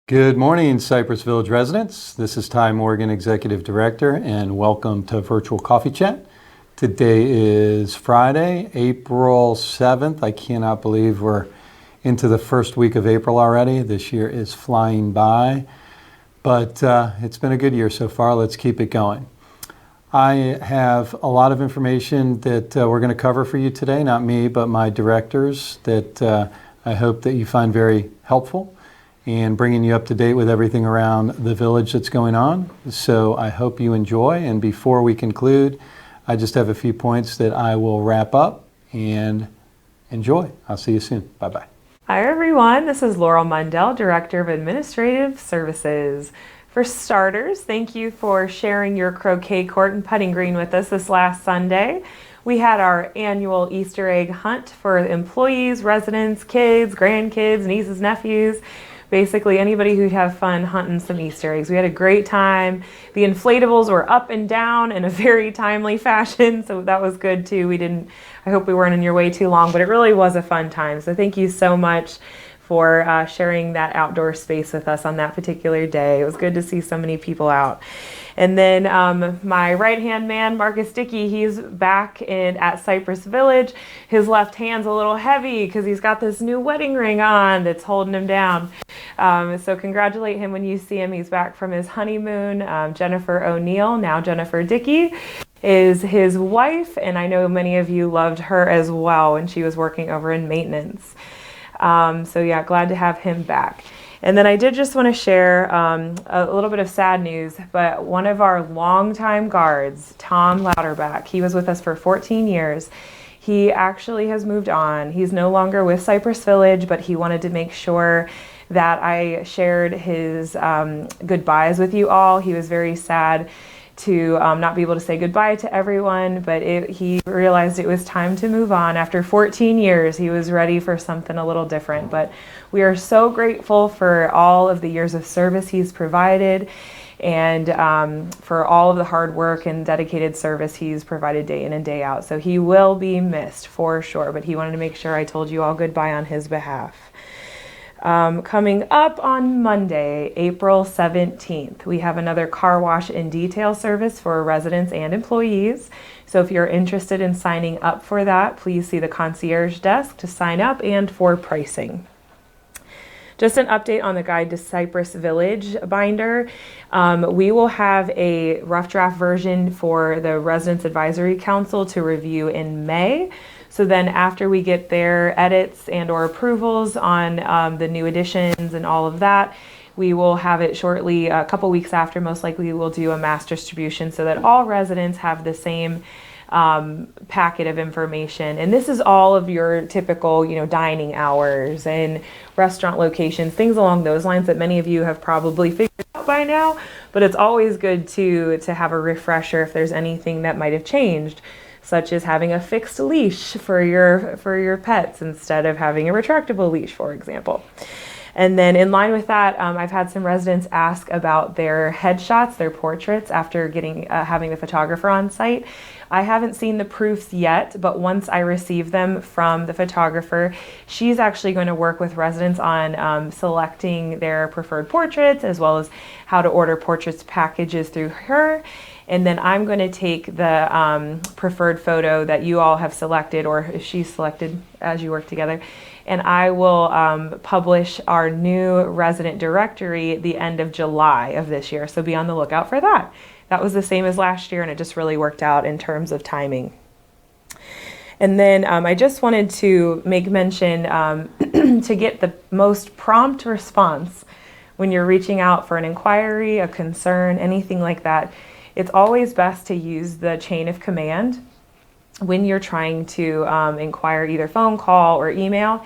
Good morning, Cypress Village residents. This is Ty Morgan, Executive Director, and welcome to Virtual Coffee Chat. Today is Friday, April 7th. I cannot believe we're into the first week of April already. This year is flying by, but it's been a good year so far. Let's keep it going. I have a lot of information that we're going to cover for you today, not me, but my directors, that I hope that you find very helpful and bringing you up to date with everything around the village that's going on. So I hope you enjoy. And before we conclude, I just have a few points that I will wrap up and enjoy. I'll see you soon. Bye-bye. Hi everyone, this is Laurel Mundell, Director of Administrative Services. For starters, thank you for sharing your croquet court and putting green with us this last Sunday. We had our annual Easter egg hunt for employees, residents, kids, grandkids, nieces, nephews. Basically anybody who'd have fun hunting some Easter eggs. We had a great time. The inflatables were up and down in a very timely fashion, so that was good too. I hope we weren't in your way too long, but it really was a fun time. So thank you so much for sharing that outdoor space with us on that particular day. It was good to see so many people out. And then my right-hand man, Marcus Dickey, he's back at Cypress Village. His left hand's a little heavy because he's got this new wedding ring on that's holding him down. So congratulate him when you see him. He's back from his honeymoon. Jennifer O'Neill, now Jennifer Dickey, is his wife, and I know many of you loved her as well when she was working over in maintenance. So yeah, glad to have him back. And then I did just want to share a little bit of sad news, but one of our longtime guards, Tom Louderback, he was with us for 14 years. He actually has moved on. He's no longer with Cypress Village, but he wanted to make sure that I shared his goodbyes with you all. He was very sad to not be able to say goodbye to everyone, but he realized it was time to move on. After 14 years, he was ready for something a little different, but we are so grateful for all of the years of service he's provided and for all of the hard work and dedicated service he's provided day in and day out. So he will be missed for sure, but he wanted to make sure I told you all goodbye on his behalf. Coming up on Monday, April 17th, we have another car wash and detail service for residents and employees. So if you're interested in signing up for that, please see the concierge desk to sign up and for pricing. Just an update on the Guide to Cypress Village binder. We will have a rough draft version for the Residents Advisory Council to review in May. So then after we get their edits and or approvals on the new additions and all of that, we will have it shortly, a couple weeks after, most likely we'll do a mass distribution so that all residents have the same packet of information. And this is all of your typical, dining hours and restaurant locations, things along those lines that many of you have probably figured out by now, but it's always good to have a refresher if there's anything that might have changed, such as having a fixed leash for your pets instead of having a retractable leash, for example. And then in line with that, I've had some residents ask about their headshots, their portraits, after having the photographer on site. I haven't seen the proofs yet, but once I receive them from the photographer, she's actually going to work with residents on selecting their preferred portraits, as well as how to order portraits packages through her. And then I'm going to take the preferred photo that you all have selected, or if she's selected as you work together, and I will publish our new resident directory at the end of July of this year. So be on the lookout for that. That was the same as last year, and it just really worked out in terms of timing. And then I just wanted to make mention to get the most prompt response when you're reaching out for an inquiry, a concern, anything like that. It's always best to use the chain of command when you're trying to inquire, either phone call or email.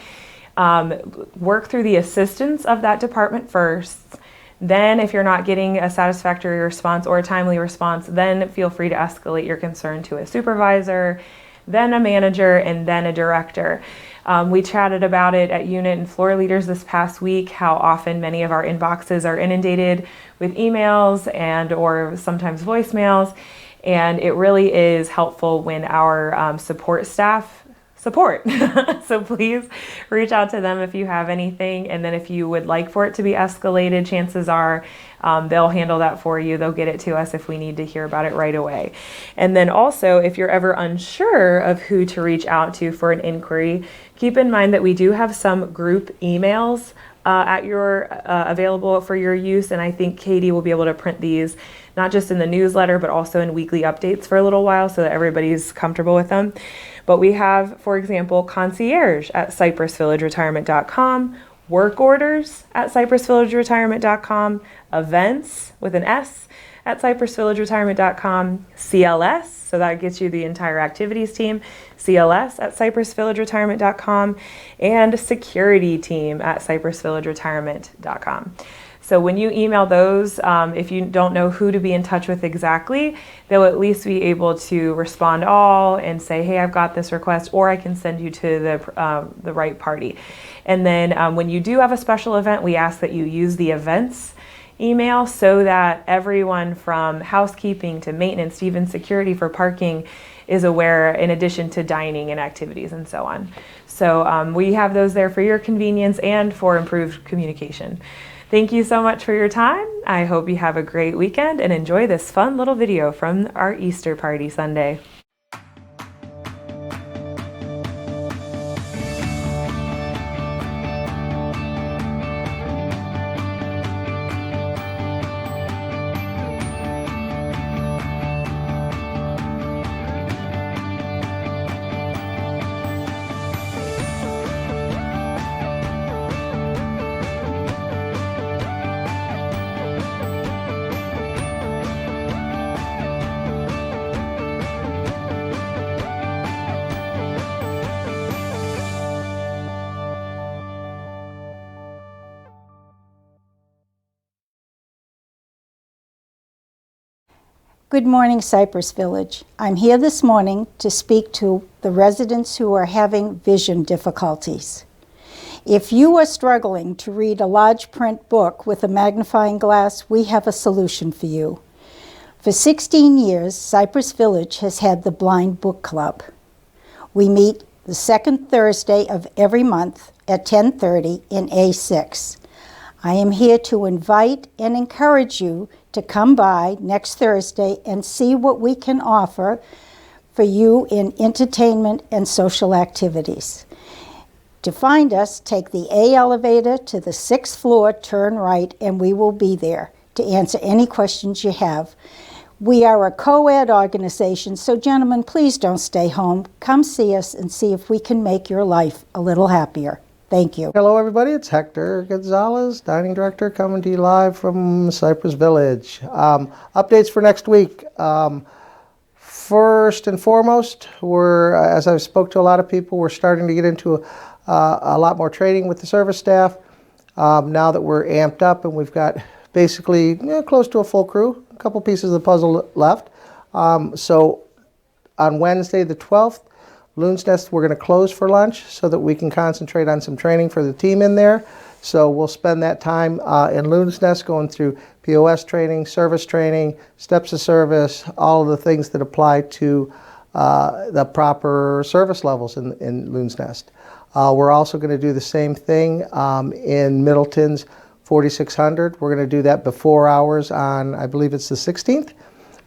Work through the assistance of that department first. Then if you're not getting a satisfactory response or a timely response, then feel free to escalate your concern to a supervisor, then a manager, and then a director. We chatted about it at unit and floor leaders this past week, how often many of our inboxes are inundated with emails and or sometimes voicemails. And it really is helpful when our support staff support. So please reach out to them if you have anything. And then if you would like for it to be escalated, chances are they'll handle that for you. They'll get it to us if we need to hear about it right away. And then also, if you're ever unsure of who to reach out to for an inquiry, keep in mind that we do have some group emails at your available for your use. And I think Katie will be able to print these not just in the newsletter, but also in weekly updates for a little while so that everybody's comfortable with them. But we have, for example, concierge at cypressvillageretirement.com, work orders at cypressvillageretirement.com, events with an S at cypressvillageretirement.com, CLS, so that gets you the entire activities team, CLS at cypressvillageretirement.com, and security team at cypressvillageretirement.com. So when you email those, if you don't know who to be in touch with exactly, they'll at least be able to respond all and say, hey, I've got this request, or I can send you to the right party. And then when you do have a special event, we ask that you use the events email so that everyone from housekeeping to maintenance, even security for parking, is aware, in addition to dining and activities and so on. So we have those there for your convenience and for improved communication. Thank you so much for your time. I hope you have a great weekend and enjoy this fun little video from our Easter party Sunday. Good morning, Cypress Village. I'm here this morning to speak to the residents who are having vision difficulties. If you are struggling to read a large print book with a magnifying glass, we have a solution for you. For 16 years, Cypress Village has had the Blind Book Club. We meet the second Thursday of every month at 10:30 in A6. I am here to invite and encourage you to come by next Thursday and see what we can offer for you in entertainment and social activities. To find us, take the A elevator to the 6th floor, turn right, and we will be there to answer any questions you have. We are a co-ed organization, so gentlemen, please don't stay home. Come see us and see if we can make your life a little happier. Thank you. Hello everybody, it's Hector Gonzalez, Dining Director, coming to you live from Cypress Village. Updates for next week. First and foremost, as I've spoke to a lot of people, we're starting to get into a lot more training with the service staff. Now that we're amped up and we've got basically close to a full crew, a couple pieces of the puzzle left. So on Wednesday the 12th, Loon's Nest, we're going to close for lunch so that we can concentrate on some training for the team in there. So we'll spend that time in Loon's Nest going through POS training, service training, steps of service, all of the things that apply to the proper service levels in Loon's Nest. We're also going to do the same thing in Middleton's 4600. We're going to do that before hours on, I believe it's the 16th.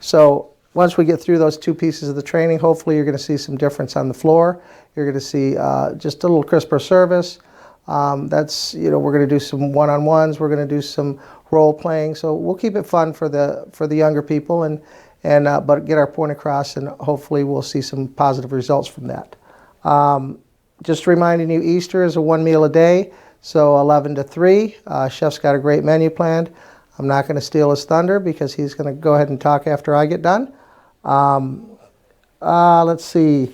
So once we get through those two pieces of the training, hopefully you're going to see some difference on the floor. You're going to see just a little crisper service. We're going to do some one-on-ones. We're going to do some role playing. So we'll keep it fun for the younger people but get our point across, and hopefully we'll see some positive results from that. Just reminding you, Easter is a one meal a day, so 11 to 3. Chef's got a great menu planned. I'm not going to steal his thunder because he's going to go ahead and talk after I get done. Let's see.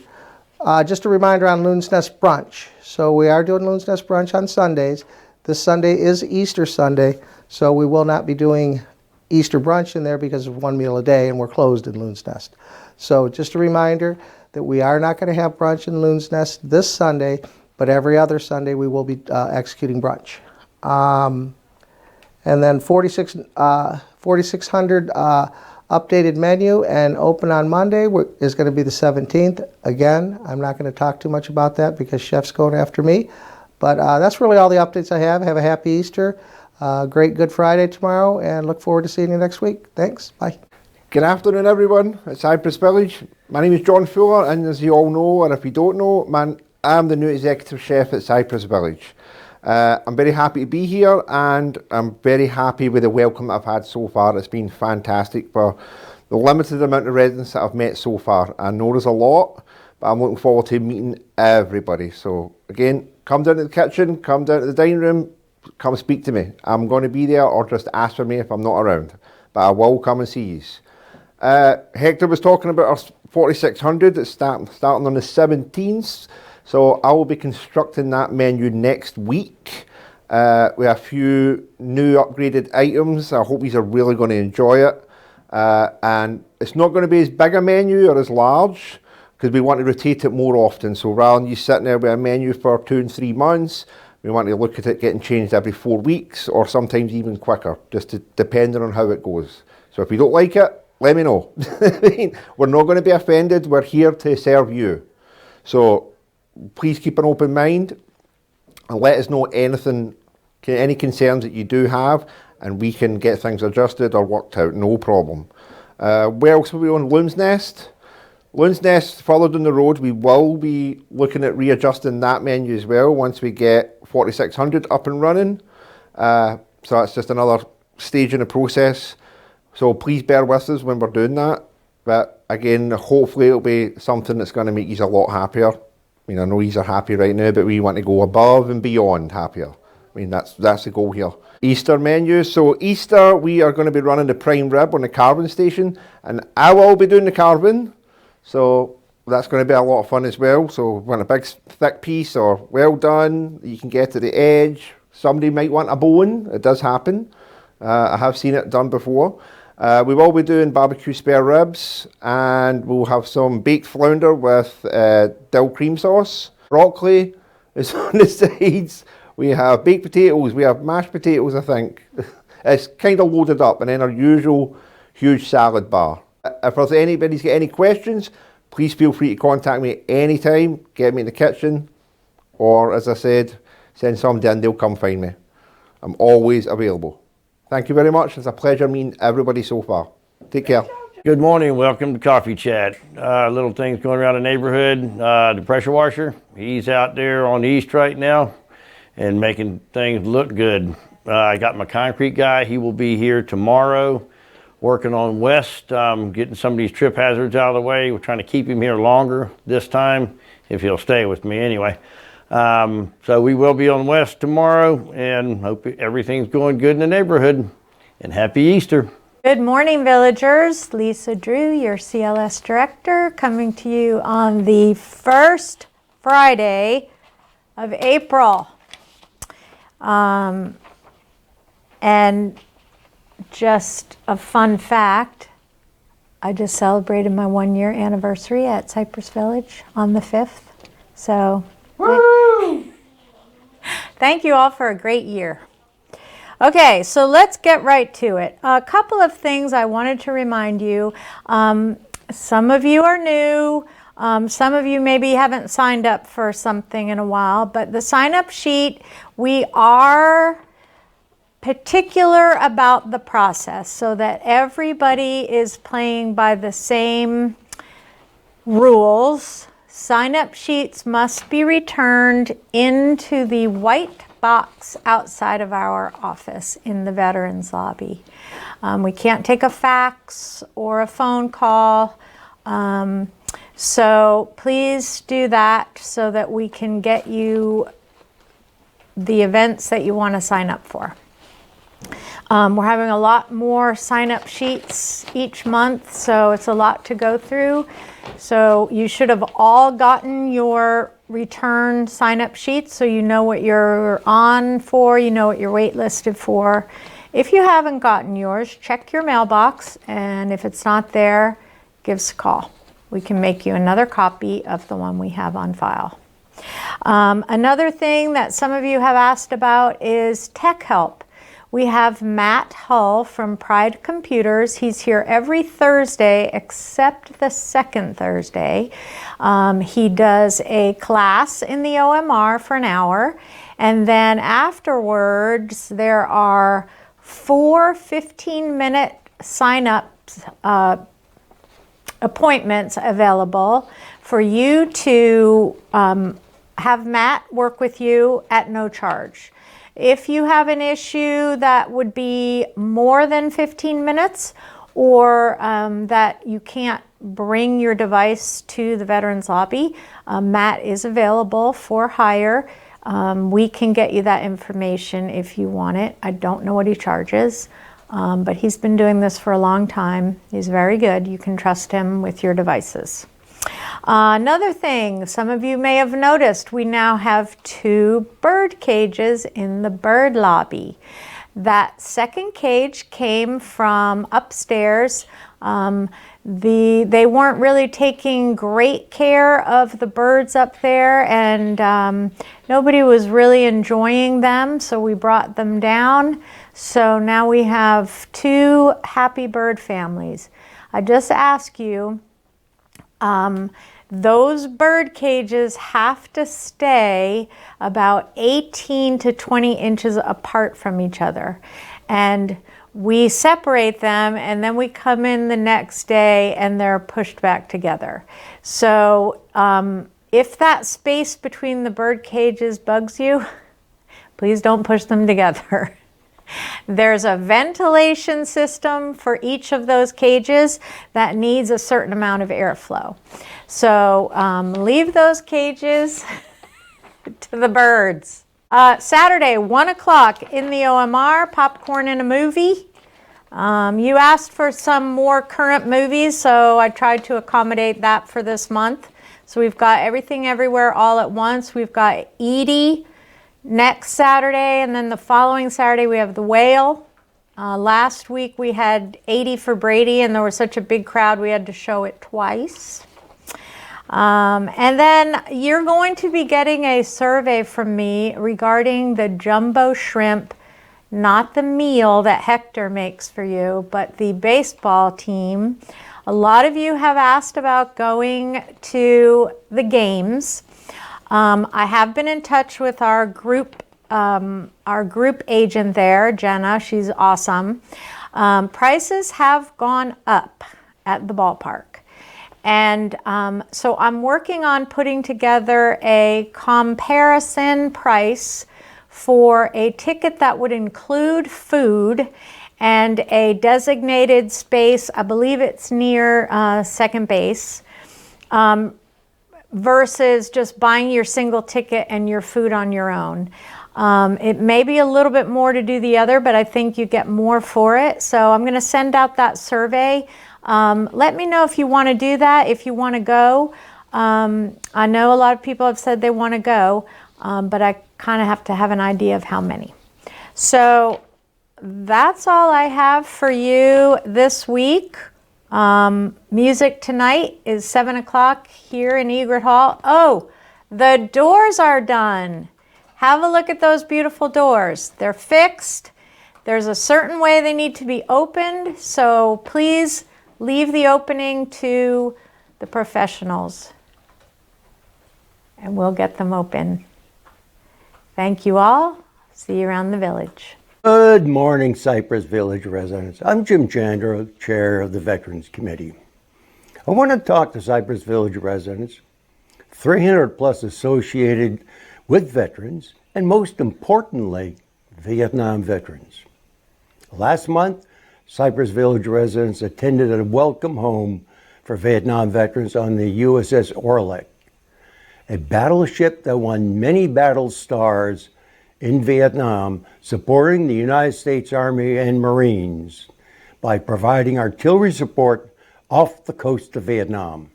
Just a reminder on Loon's Nest brunch. So we are doing Loon's Nest brunch on Sundays. This Sunday is Easter Sunday, so we will not be doing Easter brunch in there because of one meal a day, and we're closed in Loon's Nest. So just a reminder that we are not going to have brunch in Loon's Nest this Sunday, but every other Sunday we will be executing brunch. And then 4600 updated menu and open on Monday is going to be the 17th. Again, I'm not going to talk too much about that because Chef's going after me. But that's really all the updates I have. Have a happy Easter, great Good Friday tomorrow, and look forward to seeing you next week. Thanks. Bye. Good afternoon, everyone. At Cypress Village. My name is John Fuller, and as you all know, or if you don't know, I'm the new executive chef at Cypress Village. I'm very happy to be here, and I'm very happy with the welcome I've had so far. It's been fantastic for the limited amount of residents that I've met so far. I know there's a lot, but I'm looking forward to meeting everybody. So again, come down to the kitchen, come down to the dining room, come speak to me. I'm going to be there, or just ask for me if I'm not around. But I will come and see you. Hector was talking about our 4600 that's starting on the 17th. So I will be constructing that menu next week. We have a few new upgraded items. I hope you are really going to enjoy it. And it's not going to be as big a menu or as large, because we want to rotate it more often. So rather than you sitting there with a menu for 2 and 3 months, we want to look at it getting changed every 4 weeks, or sometimes even quicker, depending on how it goes. So if you don't like it, let me know. We're not going to be offended. We're here to serve you. So please keep an open mind and let us know any concerns that you do have, and we can get things adjusted or worked out, no problem. Where else will we on? Loon's Nest. Loon's Nest, further down the road, we will be looking at readjusting that menu as well once we get 4600 up and running. So that's just another stage in the process. So please bear with us when we're doing that. But again, hopefully it'll be something that's going to make you a lot happier. I mean, I know you are happy right now, but we want to go above and beyond happier. I mean, that's the goal here. Easter menu. So Easter, we are going to be running the prime rib on the carving station, and I will be doing the carving. So that's going to be a lot of fun as well. So we want a big thick piece or well done. You can get to the edge. Somebody might want a bone. It does happen. I have seen it done before. We will be doing barbecue spare ribs, and we'll have some baked flounder with dill cream sauce. Broccoli is on the sides. We have baked potatoes. We have mashed potatoes, I think. It's kind of loaded up, and then our usual huge salad bar. If there's anybody's got any questions, please feel free to contact me anytime. Get me in the kitchen, or as I said, send somebody in, they'll come find me. I'm always available. Thank you very much. It's a pleasure meeting everybody so far. Take care. Good morning. Welcome to Coffee Chat. Little things going around the neighborhood. The pressure washer, he's out there on the east right now and making things look good. I got my concrete guy. He will be here tomorrow working on west, getting some of these trip hazards out of the way. We're trying to keep him here longer this time, if he'll stay with me anyway. So we will be on west tomorrow, and hope everything's going good in the neighborhood. And happy Easter. Good morning, villagers. Lisa Drew, your CLS director, coming to you on the first Friday of April. And just a fun fact, I just celebrated my 1-year anniversary at Cypress Village on the 5th. So thank you all for a great year. Okay, so let's get right to it. A couple of things I wanted to remind you. Some of you are new. Some of you maybe haven't signed up for something in a while, but the sign-up sheet, we are particular about the process so that everybody is playing by the same rules. Sign-up sheets must be returned into the white box outside of our office in the veterans lobby. We can't take a fax or a phone call. So please do that so that we can get you the events that you want to sign up for. We're having a lot more sign-up sheets each month, so it's a lot to go through. So you should have all gotten your return sign-up sheets, so you know what you're on for, you know what you're waitlisted for. If you haven't gotten yours, check your mailbox, and if it's not there, give us a call. We can make you another copy of the one we have on file. Another thing that some of you have asked about is tech help. we have Matt Hull from Pride Computers. He's here every Thursday except the second Thursday. He does a class in the OMR for an hour, and then afterwards there are 4 15-minute sign-up appointments available for you to have Matt work with you at no charge. If you have an issue that would be more than 15 minutes, or that you can't bring your device to the Veterans Lobby, Matt is available for hire. We can get you that information if you want it. I don't know what he charges, but he's been doing this for a long time. He's very good. You can trust him with your devices. Another thing, some of you may have noticed, we now have 2 bird cages in the bird lobby. That second cage came from upstairs. They weren't really taking great care of the birds up there, and nobody was really enjoying them, so we brought them down. So now we have 2 happy bird families. I just ask you, those bird cages have to stay about 18 to 20 inches apart from each other. And we separate them, and then we come in the next day and they're pushed back together. So if that space between the bird cages bugs you, please don't push them together. There's a ventilation system for each of those cages that needs a certain amount of airflow. So leave those cages to the birds. Saturday, 1 o'clock in the OMR, popcorn and a movie. You asked for some more current movies, so I tried to accommodate that for this month. So we've got Everything Everywhere All at Once. We've got Edie next Saturday, and then the following Saturday we have The Whale. Last week we had 80 for Brady, and there was such a big crowd we had to show it twice. And then you're going to be getting a survey from me regarding the jumbo shrimp, not the meal that Hector makes for you, but the baseball team. A lot of you have asked about going to the games. I have been in touch with our group agent there, Jenna. She's awesome. Prices have gone up at the ballpark. And so I'm working on putting together a comparison price for a ticket that would include food and a designated space. I believe it's near second base. Versus just buying your single ticket and your food on your own. It may be a little bit more to do the other, but I think you get more for it. So I'm going to send out that survey. Let me know if you want to do that, if you want to go. I know a lot of people have said they want to go, but I kind of have to have an idea of how many. So that's all I have for you this week. Music tonight is 7 o'clock here in Egret Hall. Oh, the doors are done. Have a look at those beautiful doors. They're fixed. There's a certain way they need to be opened, so please leave the opening to the professionals and we'll get them open. Thank you all. See you around the village. Good morning, Cypress Village residents. I'm Jim Chandra, Chair of the Veterans Committee. I want to talk to Cypress Village residents, 300 plus associated with veterans, and most importantly, Vietnam veterans. Last month, Cypress Village residents attended a welcome home for Vietnam veterans on the USS Orleck, a battleship that won many battle stars in Vietnam, supporting the United States Army and Marines by providing artillery support off the coast of Vietnam.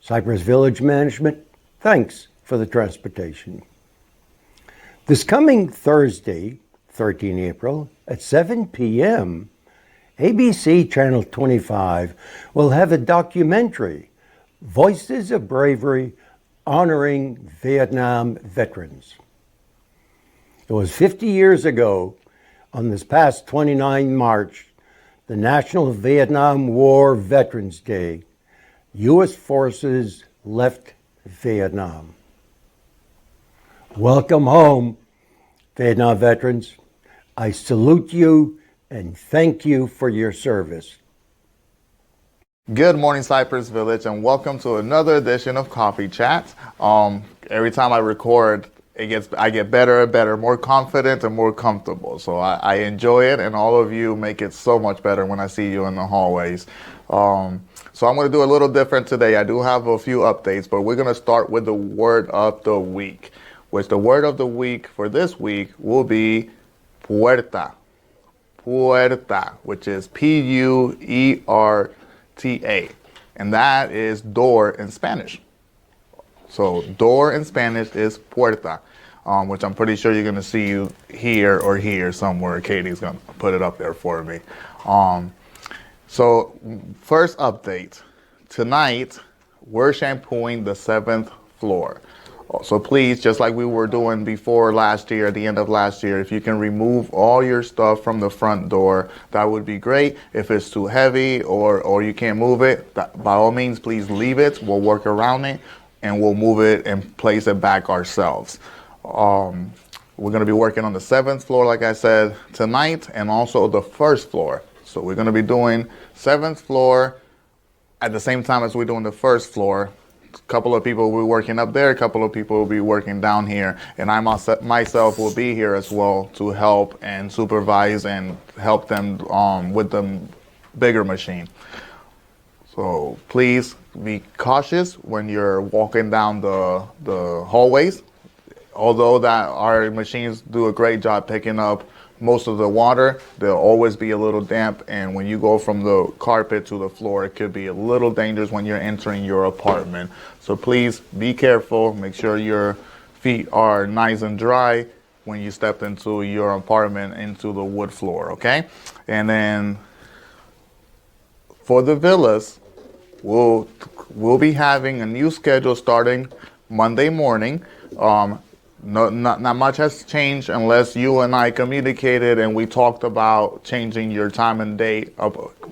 Cypress Village management, thanks for the transportation. This coming Thursday, 13 April, at 7 p.m., ABC Channel 25 will have a documentary, Voices of Bravery, honoring Vietnam veterans. It was 50 years ago On this past 29 March, the National Vietnam War Veterans Day, U.S. forces left Vietnam. Welcome home, Vietnam veterans. I salute you and thank you for your service. Good morning, Cypress Village, and welcome to another edition of Coffee Chat. Every time I record, I get better and better, more confident and more comfortable. So I enjoy it, and all of you make it so much better when I see you in the hallways. So I'm going to do a little different today. I do have a few updates, but we're going to start with the word of the week, which the word of the week for this week will be puerta. Puerta, which is Puerta. And that is door in Spanish. So door in Spanish is puerta, which I'm pretty sure you're going to see you here or here somewhere. Katie's going to put it up there for me. So first update. Tonight, we're shampooing the 7th floor. So please, just like we were doing before last year, at the end of last year, if you can remove all your stuff from the front door, that would be great. If it's too heavy or you can't move it, by all means, please leave it. We'll work around it and we'll move it and place it back ourselves. We're going to be working on the 7th floor, like I said, tonight, and also the 1st floor. So we're going to be doing 7th floor at the same time as we're doing the 1st floor. A couple of people will be working up there, a couple of people will be working down here, and I myself will be here as well to help and supervise and help them with the bigger machine. So please be cautious when you're walking down the hallways. Although that our machines do a great job picking up most of the water, they'll always be a little damp, and when you go from the carpet to the floor, it could be a little dangerous when you're entering your apartment. So please be careful. Make sure your feet are nice and dry when you step into your apartment, into the wood floor, okay? And then for the villas, we'll be having a new schedule starting Monday morning. Not much has changed unless you and I communicated and we talked about changing your time and date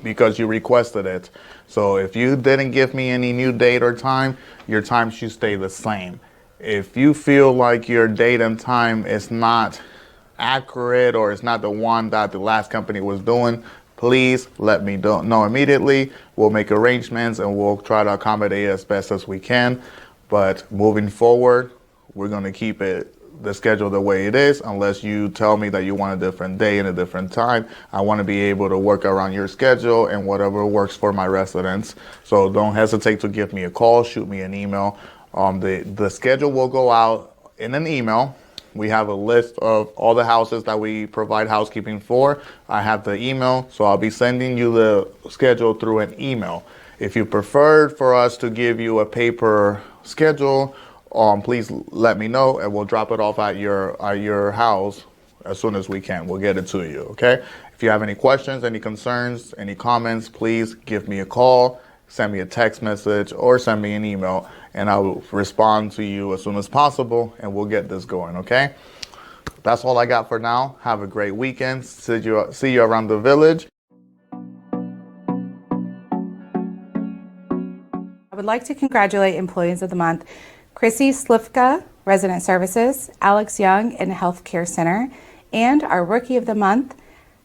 because you requested it. So if you didn't give me any new date or time, your time should stay the same. If you feel like your date and time is not accurate or it's not the one that the last company was doing, please let me know immediately. We'll make arrangements and we'll try to accommodate as best as we can. But moving forward, we're going to keep the schedule the way it is unless you tell me that you want a different day and a different time. I want to be able to work around your schedule and whatever works for my residents. So don't hesitate to give me a call, shoot me an email. The schedule will go out in an email. We have a list of all the houses that we provide housekeeping for. I have the email, so I'll be sending you the schedule through an email. If you prefer for us to give you a paper schedule, please let me know and we'll drop it off at your house as soon as we can. We'll get it to you, okay? If you have any questions, any concerns, any comments, please give me a call, send me a text message, or send me an email, and I will respond to you as soon as possible, and we'll get this going, okay? That's all I got for now. Have a great weekend. See you around the village. I would like to congratulate Employees of the Month Chrissy Slifka, Resident Services, Alex Young in Healthcare Center, and our Rookie of the Month,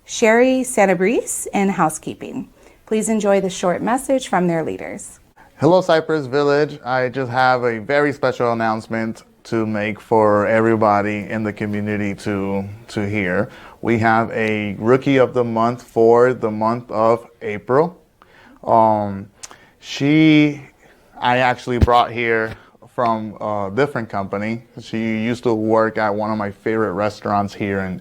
Sherry Sanabrise in Housekeeping. Please enjoy the short message from their leaders. Hello, Cypress Village. I just have a very special announcement to make for everybody in the community to hear. We have a Rookie of the Month for the month of April. I actually brought here from a different company. She used to work at one of my favorite restaurants here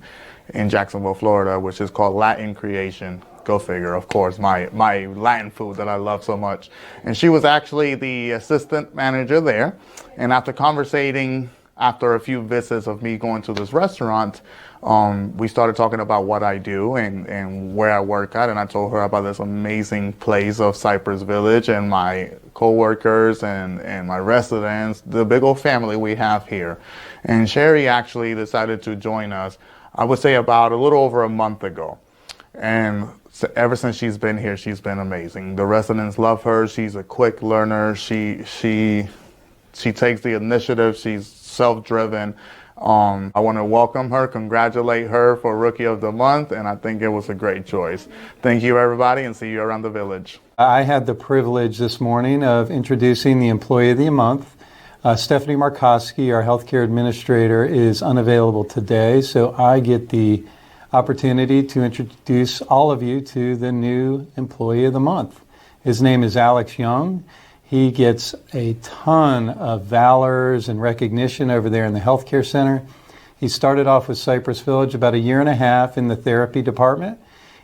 in Jacksonville, Florida, which is called Latin Creation. Go figure, of course, my Latin food that I love so much. And she was actually the assistant manager there. And after conversating, after a few visits of me going to this restaurant, we started talking about what I do and where I work at. And I told her about this amazing place of Cypress Village and my co-workers and my residents, the big old family we have here. And Sherry actually decided to join us I would say about a little over a month ago. And ever since she's been here, she's been amazing. The residents love her. She's a quick learner. She takes the initiative. She's self-driven. I want to welcome her, congratulate her for Rookie of the Month, and I think it was a great choice. Thank you, everybody, and see you around the village. I had the privilege this morning of introducing the Employee of the Month. Stephanie Markowski, our healthcare administrator, is unavailable today, so I get the opportunity to introduce all of you to the new Employee of the Month. His name is Alex Young. He gets a ton of valors and recognition over there in the healthcare center. He started off with Cypress Village about a year and a half in the therapy department.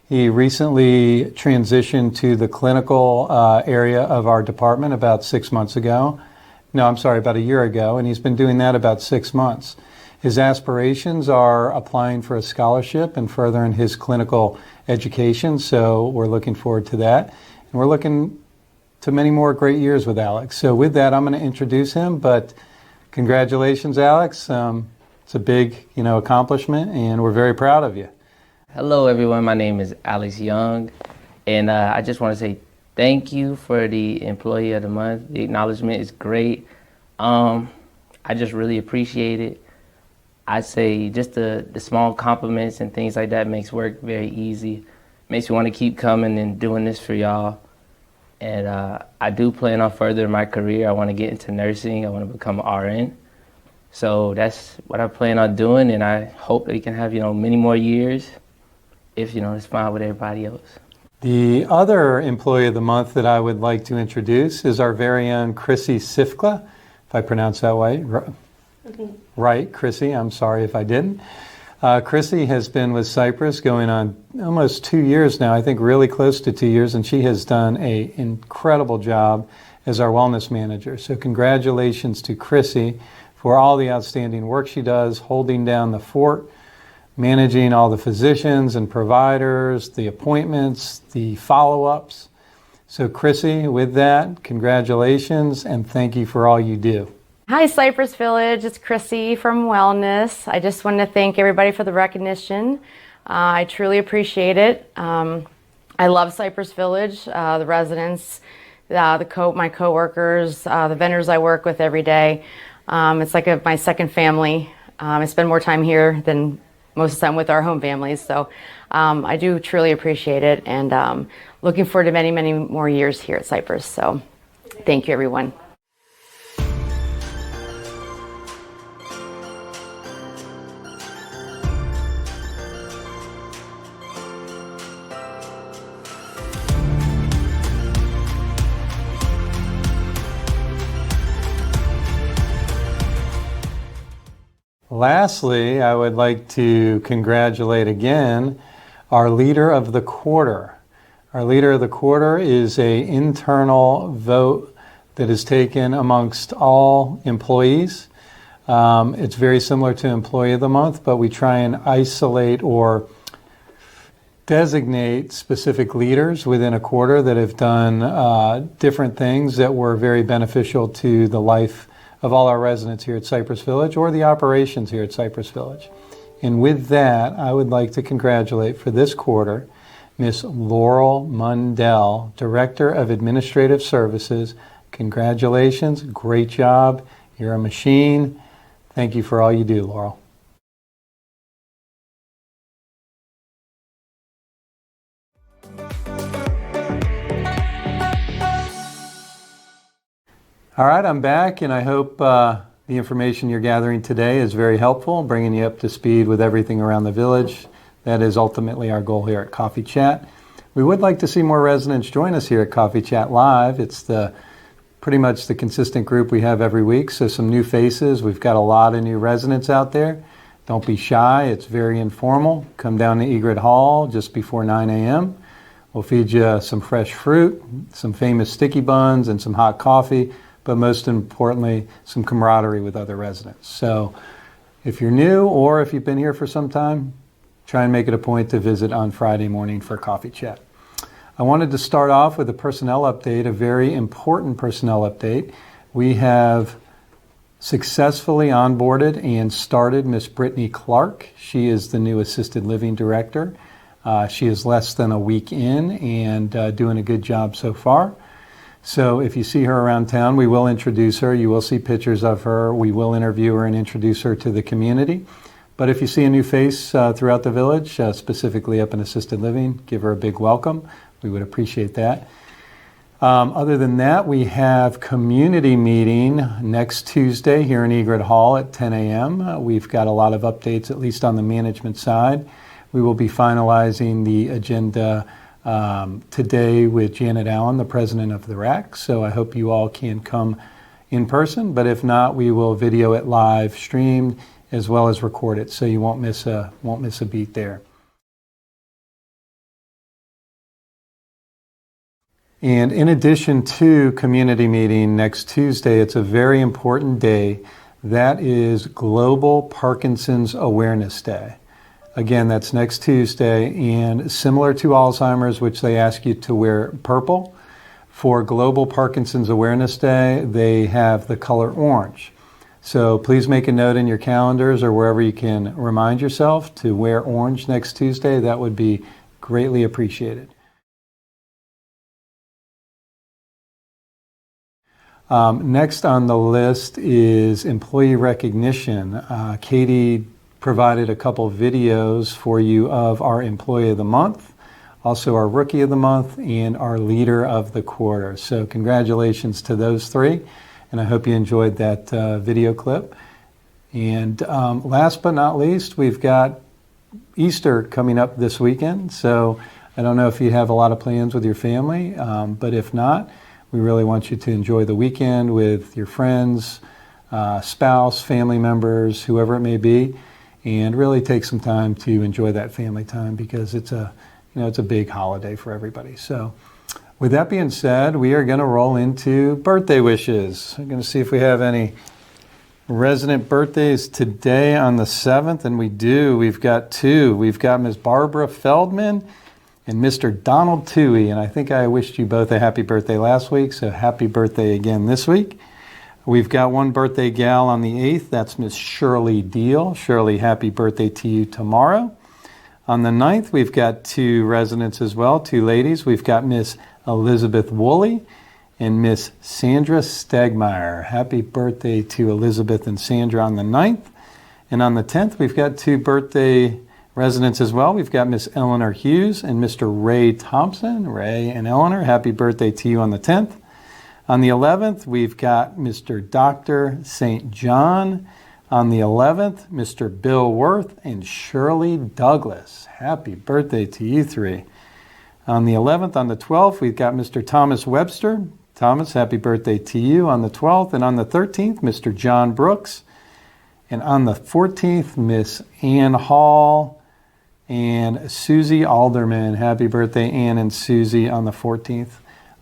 He recently transitioned to the clinical area of our department about 6 months ago. No, I'm sorry, about a year ago, and he's been doing that about 6 months. His aspirations are applying for a scholarship and furthering his clinical education, so we're looking forward to that. And we're looking to many more great years with Alex. So with that, I'm going to introduce him, but congratulations, Alex. It's a big, accomplishment, and we're very proud of you. Hello, everyone. My name is Alex Young, and I just want to say thank you for the Employee of the Month. The acknowledgement is great. I just really appreciate it. I say just the small compliments and things like that makes work very easy. Makes me want to keep coming and doing this for y'all. And I do plan on furthering my career. I want to get into nursing. I want to become an RN. So that's what I plan on doing, and I hope that we can have, many more years if, it's fine with everybody else. The other Employee of the Month that I would like to introduce is our very own Chrissy Sifka, if I pronounce that way. Right, Chrissy, I'm sorry if I didn't. Chrissy has been with Cypress going on almost 2 years now, I think really close to 2 years, and she has done an incredible job as our wellness manager. So congratulations to Chrissy for all the outstanding work she does, holding down the fort, managing all the physicians and providers, the appointments, the follow-ups. So Chrissy, with that, congratulations and thank you for all you do. Hi, Cypress Village. It's Chrissy from Wellness. I just want to thank everybody for the recognition. I truly appreciate it. I love Cypress Village, the residents, my coworkers, the vendors I work with every day. It's like my second family. I spend more time here than most of the time with our home families. So I do truly appreciate it, and looking forward to many, many more years here at Cypress. So thank you, everyone. Lastly, I would like to congratulate again our Leader of the Quarter. Our Leader of the Quarter is an internal vote that is taken amongst all employees. It's very similar to Employee of the Month, but we try and isolate or designate specific leaders within a quarter that have done different things that were very beneficial to the life of all our residents here at Cypress Village or the operations here at Cypress Village. And with that, I would like to congratulate for this quarter Miss Laurel Mundell, Director of Administrative Services. Congratulations, great job. You're a machine. Thank you for all you do, Laurel. All right, I'm back, and I hope the information you're gathering today is very helpful, bringing you up to speed with everything around the village. That is ultimately our goal here at Coffee Chat. We would like to see more residents join us here at Coffee Chat Live. It's pretty much the consistent group we have every week, so some new faces. We've got a lot of new residents out there. Don't be shy. It's very informal. Come down to Egret Hall just before 9 a.m. We'll feed you some fresh fruit, some famous sticky buns, and some hot coffee, but most importantly, some camaraderie with other residents. So if you're new or if you've been here for some time, try and make it a point to visit on Friday morning for Coffee Chat. I wanted to start off with a personnel update, a very important personnel update. We have successfully onboarded and started Miss Brittany Clark. She is the new Assisted Living Director. She is less than a week in and doing a good job so far. So if you see her around town, we will introduce her. You will see pictures of her. We will interview her and introduce her to the community. But if you see a new face throughout the village, specifically up in assisted living, give her a big welcome. We would appreciate that. Other than that, we have community meeting next Tuesday here in Egret Hall at 10 a.m. We've got a lot of updates, at least on the management side. We will be finalizing the agenda today with Janet Allen, the president of the RAC. So I hope you all can come in person, but if not, we will video it live streamed as well as record it, so you won't miss a beat there. And in addition to community meeting next Tuesday, it's a very important day. That is Global Parkinson's Awareness Day. Again, that's next Tuesday, and similar to Alzheimer's, which they ask you to wear purple, for Global Parkinson's Awareness Day, they have the color orange. So please make a note in your calendars or wherever you can remind yourself to wear orange next Tuesday. That would be greatly appreciated. Next on the list is employee recognition. Katie provided a couple videos for you of our Employee of the Month, also our Rookie of the Month, and our Leader of the Quarter. So congratulations to those three, and I hope you enjoyed that video clip. And last but not least, we've got Easter coming up this weekend. So I don't know if you have a lot of plans with your family, but if not, we really want you to enjoy the weekend with your friends, spouse, family members, whoever it may be, and really take some time to enjoy that family time because it's a big holiday for everybody. So with that being said, we are going to roll into birthday wishes. I'm going to see if we have any resident birthdays today on the 7th, and we do. We've got two. We've got Ms. Barbara Feldman and Mr. Donald Toohey, and I think I wished you both a happy birthday last week, so happy birthday again this week. We've got one birthday gal on the 8th, that's Miss Shirley Deal. Shirley, happy birthday to you tomorrow. On the 9th, we've got two residents as well, two ladies. We've got Miss Elizabeth Woolley and Miss Sandra Stegmeyer. Happy birthday to Elizabeth and Sandra on the 9th. And on the 10th, we've got two birthday residents as well. We've got Miss Eleanor Hughes and Mr. Ray Thompson. Ray and Eleanor, happy birthday to you on the 10th. On the 11th, we've got Mr. Dr. St. John. On the 11th, Mr. Bill Worth and Shirley Douglas. Happy birthday to you three. On the 11th, on the 12th, we've got Mr. Thomas Webster. Thomas, happy birthday to you on the 12th. And on the 13th, Mr. John Brooks. And on the 14th, Miss Ann Hall and Susie Alderman. Happy birthday, Ann and Susie, on the 14th.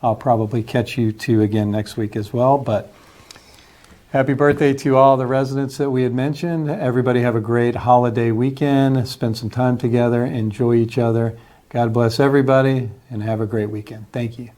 I'll probably catch you two again next week as well. But happy birthday to all the residents that we had mentioned. Everybody have a great holiday weekend. Spend some time together. Enjoy each other. God bless everybody and have a great weekend. Thank you.